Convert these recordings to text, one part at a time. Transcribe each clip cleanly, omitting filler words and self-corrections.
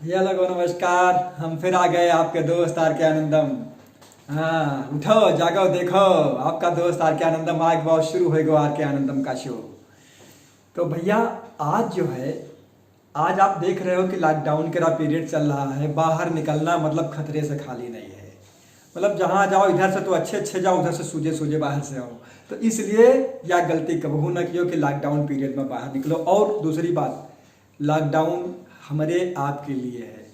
भैया लोगों नमस्कार। हम फिर आ गए आपके दोस्त आर के आनंदम। हाँ, उठो जागो देखो, आपका दोस्त आर के आनंदम आज बहुत शुरू होएगा आर के आनंदम का शो। तो भैया आज जो है, आज आप देख रहे हो कि लॉकडाउन का पीरियड चल रहा है। बाहर निकलना मतलब खतरे से खाली नहीं है। मतलब जहाँ जाओ इधर से तो अच्छे अच्छे जाओ, उधर से सूझे सूझे बाहर से आओ। तो इसलिए या गलती कबहू न कियो कि लॉकडाउन पीरियड में बाहर निकलो। और दूसरी बात, लॉकडाउन हमारे आपके लिए है,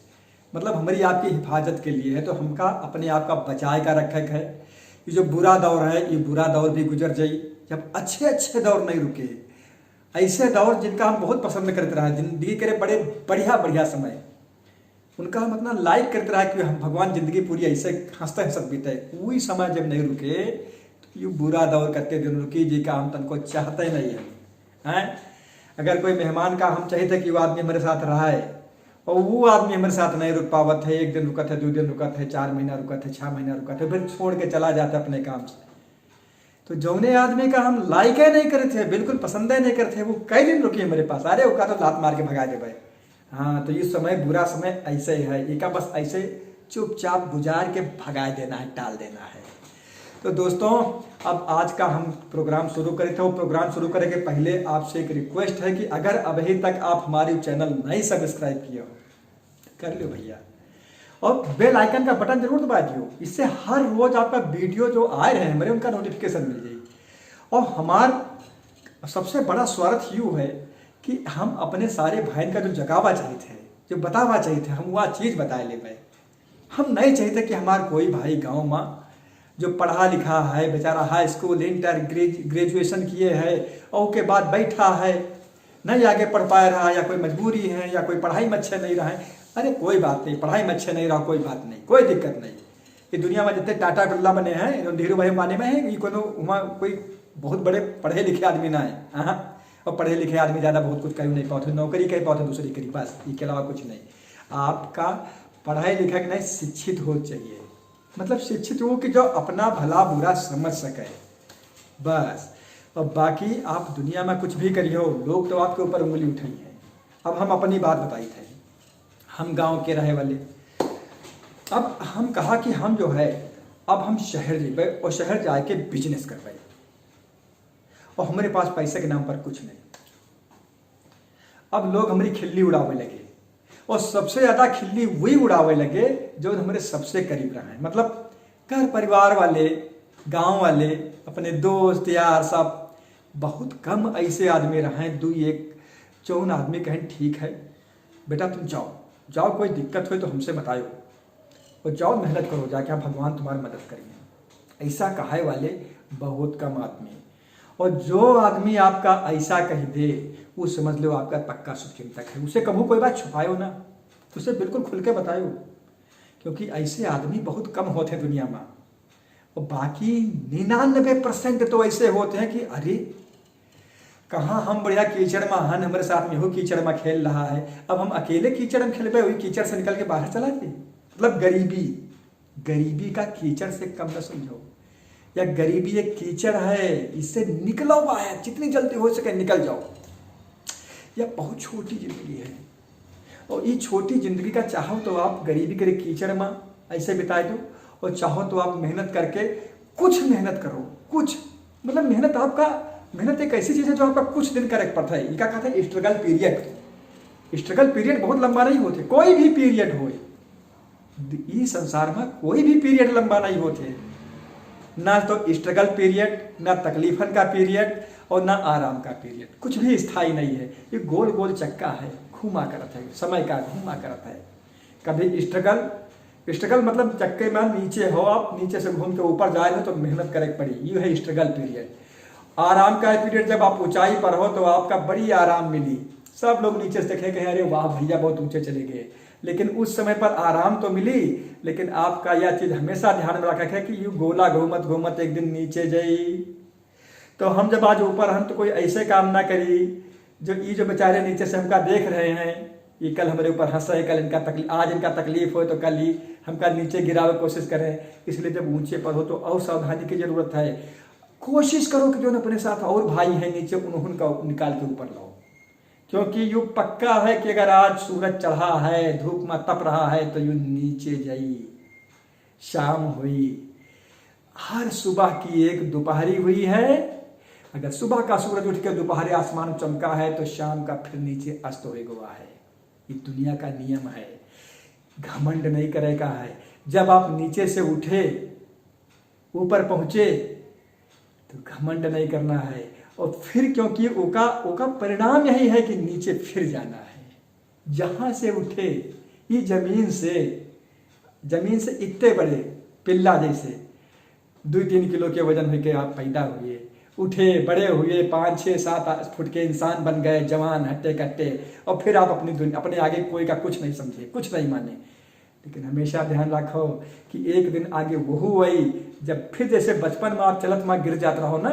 मतलब हमारी आपकी हिफाजत के लिए है। तो हमका अपने आप का बचाए का रखे है। ये जो बुरा दौर है, ये बुरा दौर भी गुजर जाई जब अच्छे अच्छे दौर नहीं रुके। ऐसे दौर जिनका हम बहुत पसंद करते रहे, जिंदगी के बड़े बढ़िया बढ़िया समय, उनका हम अपना लाइक करते रहे कि हम भगवान जिंदगी पूरी ऐसे हंसते हंसत बीते। वही समय जब नहीं रुके तो ये बुरा दौर करते दिन रुकी जी का हम तन को चाहते नहीं हैं। अगर कोई मेहमान का हम चाहते कि वो आदमी हमारे साथ रहा है और वो आदमी हमारे साथ नहीं रुक पावत है, 1 दिन रुका थे, 2 दिन रुका थे, 4 महीना रुका थे, 6 महीना रुका थे, फिर छोड़ के चला जाता अपने काम से। तो जौने आदमी का हम लाइक ही नहीं करे थे, बिल्कुल पसंद ही नहीं करते, वो कई दिन रुकी मेरे पास, अरे उसका तो लात मार के भगा दे भाई। हाँ, तो ये समय बुरा समय ऐसे ही है, इका बस ऐसे चुपचाप गुजार के भगा देना है, टाल देना है। तो दोस्तों, अब आज का हम प्रोग्राम शुरू करे थे। वो प्रोग्राम शुरू करने के पहले आपसे एक रिक्वेस्ट है कि अगर अभी तक आप हमारी चैनल नहीं सब्सक्राइब किए हो तो कर लो भैया, और बेल आइकन का बटन जरूर दबा दियो। इससे हर रोज आपका वीडियो जो आ रहे हैं हमारे, उनका नोटिफिकेशन मिल जाएगी। और हमारा सबसे बड़ा स्वार्थ यूँ है कि हम अपने सारे भाई का जो जगावा चाहिए थे, जो बतावा चाहिए थे, हम वह चीज़ बताए ले पाए। हम नहीं चाहते कि हमारा कोई भाई गाँव में जो पढ़ा लिखा है, बेचारा हाई स्कूल इंटर ग्रेजुएशन किए है और उसके बाद बैठा है, नहीं आगे पढ़ पा रहा है, या कोई मजबूरी है, या कोई पढ़ाई में अच्छे नहीं रहा है। अरे कोई बात नहीं, पढ़ाई में अच्छे नहीं रहा, कोई बात नहीं, कोई दिक्कत नहीं। ये दुनिया में जितने टाटा बिरला बने हैं, धीरू भाई अंबानी में है, ये कोई बहुत बड़े पढ़े लिखे आदमी ना है। हाँ, और पढ़े लिखे आदमी ज़्यादा बहुत कुछ कहीं नहीं पाते, नौकरी कहीं पाते दूसरी करी, बस इसके अलावा कुछ नहीं। आपका पढ़ाई लिखा कि नहीं, शिक्षित हो चाहिए। मतलब शिक्षित हो कि जो अपना भला बुरा समझ सके, बस। और बाकी आप दुनिया में कुछ भी करियो, लोग तो आपके ऊपर उंगली उठाई है। अब हम अपनी बात बताई थे, हम गांव के रहे वाले। अब हम कहा कि हम जो है, अब हम शहर जेबे और शहर जाके बिजनेस करवाए, और हमारे पास पैसे के नाम पर कुछ नहीं। अब लोग हमारी खिल्ली उड़ावे लगे, और सबसे ज्यादा खिल्ली वही उड़ावे लगे जो हमारे सबसे करीब रहे हैं। मतलब घर परिवार वाले, गांव वाले, अपने दोस्त यार, सब। बहुत कम ऐसे आदमी रहे, 2-1 आदमी कहें ठीक है बेटा तुम जाओ जाओ, कोई दिक्कत हो तो हमसे बताओ, और जाओ मेहनत करो, जाके भगवान तुम्हारी मदद करेंगे। ऐसा कहे वाले बहुत कम आदमी। और जो आदमी आपका ऐसा कह दे, वो समझ लो आपका पक्का शुभचिंतक है। उसे कभी कोई बात छुपायो ना, उसे बिल्कुल खुल के बताओ, क्योंकि ऐसे आदमी बहुत कम होते हैं दुनिया में। और बाकी 99% तो ऐसे होते हैं कि अरे कहाँ हम बढ़िया कीचड़ में हन, हमारे साथ में हो कीचड़ में खेल रहा है, अब हम अकेले कीचड़ में खेल पाए, वही कीचड़ से निकल के बाहर चला गए। मतलब गरीबी का कीचड़ से कम न समझो, या गरीबी एक कीचड़ है, इससे निकलो बाहर, जितनी जल्दी हो सके निकल जाओ। यह बहुत छोटी जिंदगी है, और ये छोटी जिंदगी का चाहो तो आप गरीबी के कीचड़ में ऐसे बिता दो, और चाहो तो आप मेहनत करके कुछ मेहनत करो। कुछ मतलब मेहनत एक ऐसी चीज है जो आपका कुछ दिन करे पड़ता है। ये क्या कहते हैं, स्ट्रगल पीरियड। स्ट्रगल पीरियड बहुत लंबा नहीं होते, कोई भी पीरियड हो इस संसार में, कोई भी पीरियड लंबा नहीं होते। ना तो स्ट्रगल पीरियड, ना तकलीफन का पीरियड, और ना आराम का पीरियड। कुछ भी स्थायी नहीं है, ये गोल गोल चक्का है, घूमा करता है, समय का घूमा करता है। कभी स्ट्रगल मतलब चक्के में नीचे हो, आप नीचे से घूम के ऊपर जा रहे हो तो मेहनत करे पड़ी, ये है स्ट्रगल पीरियड। आराम का पीरियड, जब आप ऊंचाई पर हो तो आपका बड़ी आराम मिली, सब लोग नीचे से देखे कहें अरे वाह भैया बहुत ऊंचे चले गए, लेकिन उस समय पर आराम तो मिली। लेकिन आपका यह चीज हमेशा ध्यान में रखा है कि यू गोला घूमत घूमत एक दिन नीचे जाई। तो हम जब आज ऊपर हम तो कोई ऐसे काम ना करी जो ये जो बेचारे नीचे से हमका देख रहे हैं, ये कल हमारे ऊपर हंस रहे, कल इनका तकलीफ, आज इनका तकलीफ हो तो कल ही हमका नीचे गिरावे कोशिश करें। इसलिए जब ऊंचे पर हो तो और सावधानी की जरूरत है। कोशिश करो कि जो अपने साथ और भाई हैं नीचे, उन्होंने निकाल के ऊपर लाओ। क्योंकि यू पक्का है कि अगर आज सूरज चढ़ा है, धूप में तप रहा है, तो यू नीचे जाई, शाम हुई। हर सुबह की एक दोपहरी हुई है। अगर सुबह का सूरज उठ के दोपहरी आसमान चमका है, तो शाम का फिर नीचे अस्त हो गया है। ये दुनिया का नियम है, घमंड नहीं करेगा है। जब आप नीचे से उठे, ऊपर पहुंचे, तो घमंड नहीं करना है। और फिर क्योंकि ओका परिणाम यही है कि नीचे फिर जाना है। जहां से उठे, ये जमीन से इतने बड़े पिल्ला जैसे 2-3 किलो के वजन होके आप पैदा हुए, उठे, बड़े हुए, 5-6-7 फुट के इंसान बन गए, जवान हट्टे कट्टे, और फिर आप अपने आगे कोई का कुछ नहीं समझे, कुछ नहीं माने। लेकिन हमेशा ध्यान रखो कि एक दिन आगे वहू आई, जब फिर जैसे बचपन में आप चलत माँ गिर जात रहो ना,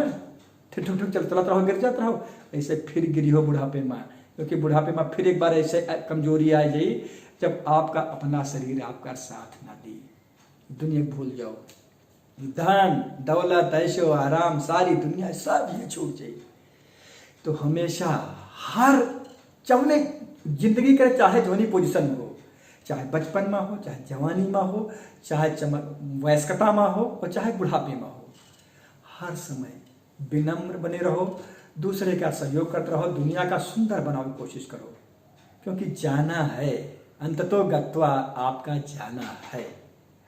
ठुक ठुक चलत रहो, गिर जात रहो, ऐसे फिर गिरी हो बुढ़ापे में। क्योंकि बुढ़ापे में फिर एक बार ऐसे कमजोरी आ जाए जब आपका अपना शरीर आपका साथ ना दी, दुनिया भूल जाओ। धन दौलत ऐशो आराम सारी दुनिया सब ये छूट जाए। तो हमेशा हर चवने जिंदगी के चाहे जोनी पोजीशन हो, चाहे बचपन में हो, चाहे जवानी में हो, चाहे वयस्कता में हो, और चाहे बुढ़ापे में हो, हर समय विनम्र बने रहो, दूसरे का सहयोग करते रहो, दुनिया का सुंदर बनाने की कोशिश करो। क्योंकि जाना है, अंततो गत्वा आपका जाना है।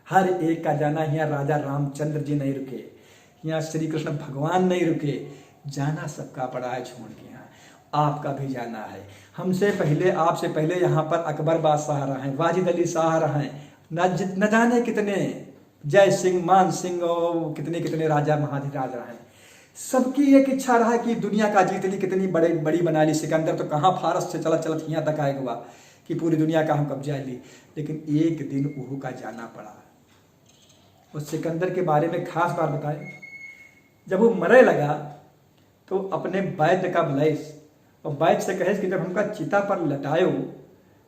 हर एक का जाना। यहाँ राजा रामचंद्र जी नहीं रुके, यहाँ श्री कृष्ण भगवान नहीं रुके, जाना सबका पड़ा है छोड़ के। यहाँ आपका भी जाना है। हमसे पहले, आपसे पहले यहाँ पर अकबर बादशाह रहे, वाजिद अली शाह रहे, न जाने कितने जय सिंह, मान सिंह और कितने कितने राजा महाधिराज रहे। सबकी एक इच्छा रहा कि दुनिया का जीत ली, कितनी बड़ी बना ली। सिकंदर तो कहाँ फारस से चलत चलत यहाँ तक आएगा कि पूरी दुनिया का हम कब्जा ली। लेकिन एक दिन उहू का जाना पड़ा। उस सिकंदर के बारे में खास बात बताएं, जब वो मरे लगा तो अपने वैद्य का बुलाइस और वैद्य से कहे कि जब हमका चिता पर लटायो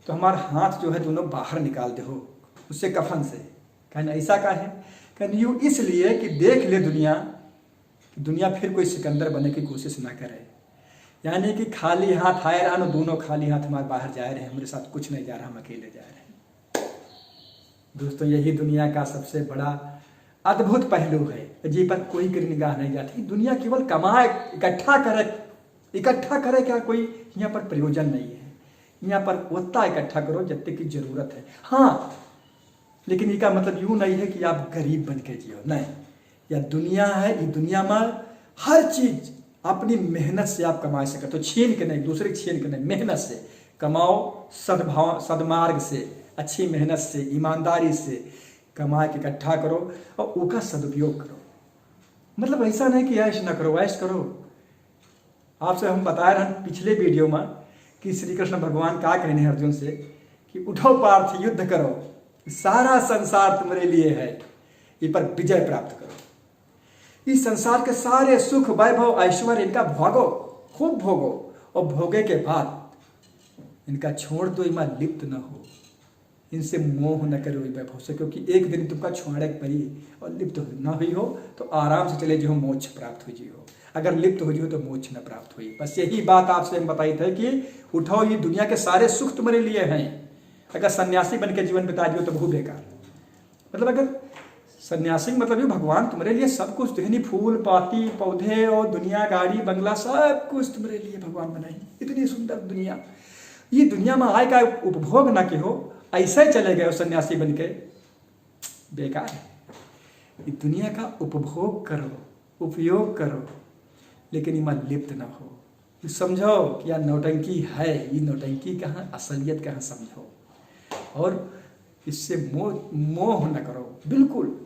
तो हमारा हाथ जो है दोनों बाहर निकाल दे हो उससे कफन से। कहना ऐसा का है, कहना यूँ इसलिए कि देख ले दुनिया फिर कोई सिकंदर बनने की कोशिश ना करे। यानी कि खाली हाथ आए रहा, दोनों खाली हाथ हमारे बाहर जा रहे हैं, हमारे साथ कुछ नहीं जा रहा, हम अकेले जा रहे हैं। दोस्तों यही दुनिया का सबसे बड़ा अद्भुत पहलू है, जी पर कोई की निगाह नहीं जाती। दुनिया केवल कमाए, इकट्ठा करे क्या, कोई यहाँ पर प्रयोजन नहीं है। यहाँ पर उतना इकट्ठा करो जितने की जरूरत है। हाँ, लेकिन इसका मतलब यूं नहीं है कि आप गरीब बन के जियो, नहीं। यह दुनिया है, ये दुनिया में हर चीज अपनी मेहनत से आप कमा सके, तो छीन के नहीं, दूसरे छीन के नहीं, मेहनत से कमाओ, सदमार्ग से, अच्छी मेहनत से, ईमानदारी से कमा के इकट्ठा करो और उसका सदुपयोग करो। मतलब ऐसा नहीं कि ऐश ना करो, ऐश करो। आपसे हम बता रहे हैं पिछले वीडियो में कि श्री कृष्ण भगवान क्या कहने हैं अर्जुन से कि उठो पार्थ युद्ध करो, सारा संसार तुम्हारे लिए है, इस पर विजय प्राप्त करो। इस संसार के सारे सुख वैभव ऐश्वर्य इनका भोगो, खूब भोगो, और भोगे के बाद इनका छोड़ दो, इमा लिप्त न हो, इनसे मोह न करो वैभव से। क्योंकि एक दिन तुमका छोड़े पड़ी और लिप्त न हुई हो तो आराम से चले जो मोक्ष प्राप्त हो जियो, अगर लिप्त हो जियो तो मोक्ष न प्राप्त हुई। बस यही बात आपसे हम बताई थे कि उठाओ, ये दुनिया के सारे सुख तुम्हारे लिए हैं। अगर सन्यासी बन के जीवन बिता दियो तो बहुत बेकार। मतलब अगर सन्यासी मतलब ये भगवान तुम्हारे लिए सब कुछ देनी, फूल पाती पौधे और दुनिया, गाड़ी बंगला, सब कुछ तुम्हारे लिए भगवान बनाई। इतनी सुंदर दुनिया, ये दुनिया में आय का उपभोग ना के हो, ऐसे चले गए सन्यासी बन के, बेकार है। ये दुनिया का उपभोग करो, उपयोग करो, लेकिन इमा लिप्त ना हो। समझो कि यह नौटंकी है, ये नौटंकी कहाँ, असलियत कहाँ, समझो। और इससे मोह न करो बिल्कुल।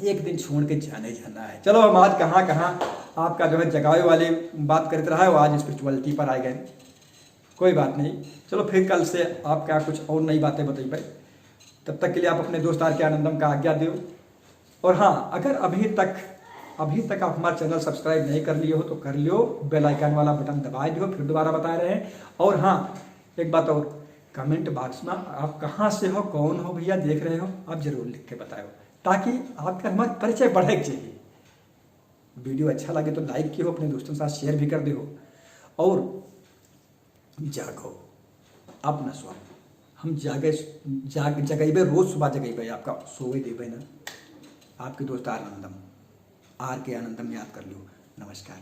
एक दिन छोड़ के जाना है। चलो हम आज कहाँ आपका जो है जगावे वाली बात करते रहा है, आज स्पिरिचुअलिटी पर आ गए। कोई बात नहीं, चलो फिर कल से आप क्या कुछ और नई बातें बताइए। तब तक के लिए आप अपने दोस्त आर के आनंदम का आज्ञा दो। और हाँ, अगर अभी तक आप हमारा चैनल सब्सक्राइब नहीं कर लिए हो तो कर लियो, बेल आइकन वाला बटन दबा दियो, फिर दोबारा बता रहे हैं। और हाँ, एक बात और, कमेंट बॉक्स में आप कहाँ से हो, कौन हो भैया देख रहे हो, आप जरूर लिख के बताओ, ताकि आपका हमारा परिचय बढ़े चाहिए। वीडियो अच्छा लगे तो लाइक किया, अपने दोस्तों के साथ शेयर भी कर दो। और जागो, अब न सो, हम जगेबे, रोज सुबह जगेबे, आपका सोए देबे ना। आपके दोस्त आर के आनंदम याद कर लो। नमस्कार।